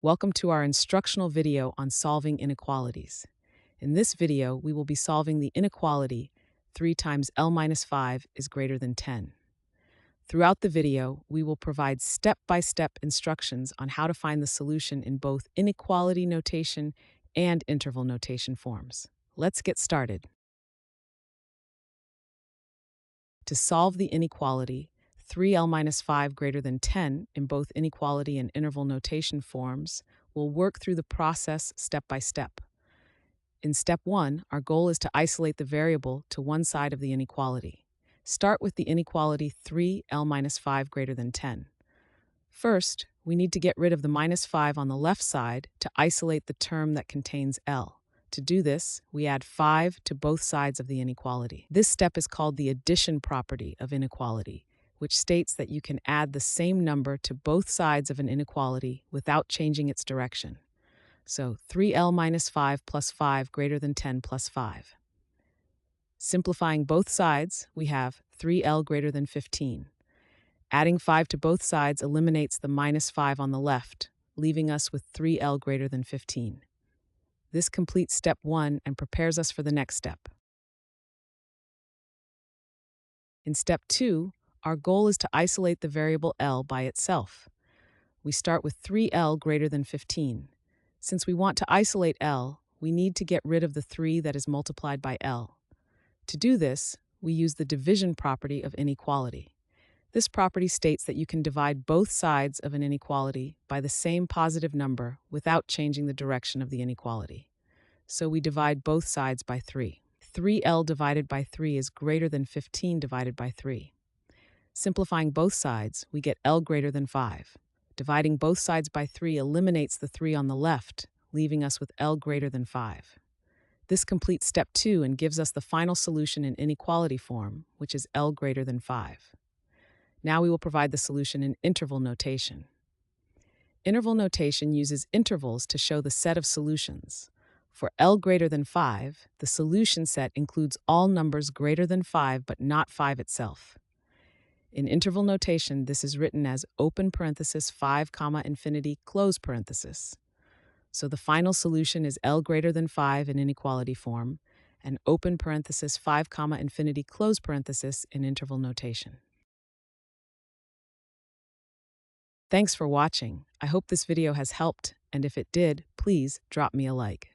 Welcome to our instructional video on solving inequalities. In this video, we will be solving the inequality 3 times L minus 5 is greater than 10. Throughout the video, we will provide step-by-step instructions on how to find the solution in both inequality notation and interval notation forms. Let's get started. To solve the inequality 3L minus 5 greater than 10 in both inequality and interval notation forms, we'll work through the process step by step. In step 1, our goal is to isolate the variable to one side of the inequality. Start with the inequality 3L minus 5 greater than 10. First, we need to get rid of the minus 5 on the left side to isolate the term that contains L. To do this, we add 5 to both sides of the inequality. This step is called the addition property of inequality, which states that you can add the same number to both sides of an inequality without changing its direction. So 3L minus 5 plus 5 greater than 10 plus 5. Simplifying both sides, we have 3L greater than 15. Adding 5 to both sides eliminates the minus 5 on the left, leaving us with 3L greater than 15. This completes step 1 and prepares us for the next step. In step 2, our goal is to isolate the variable L by itself. We start with 3L greater than 15. Since we want to isolate L, we need to get rid of the 3 that is multiplied by L. To do this, we use the division property of inequality. This property states that you can divide both sides of an inequality by the same positive number without changing the direction of the inequality. So we divide both sides by 3. 3L divided by 3 is greater than 15 divided by 3. Simplifying both sides, we get L greater than 5. Dividing both sides by 3 eliminates the 3 on the left, leaving us with L greater than 5. This completes step 2 and gives us the final solution in inequality form, which is L greater than 5. Now we will provide the solution in interval notation. Interval notation uses intervals to show the set of solutions. For L greater than 5, the solution set includes all numbers greater than 5 but not 5 itself. In interval notation, this is written as open parenthesis 5, infinity, close parenthesis. So the final solution is L greater than 5 in inequality form and open parenthesis 5, infinity, close parenthesis in interval notation. Thanks for watching. I hope this video has helped, and if it did, please drop me a like.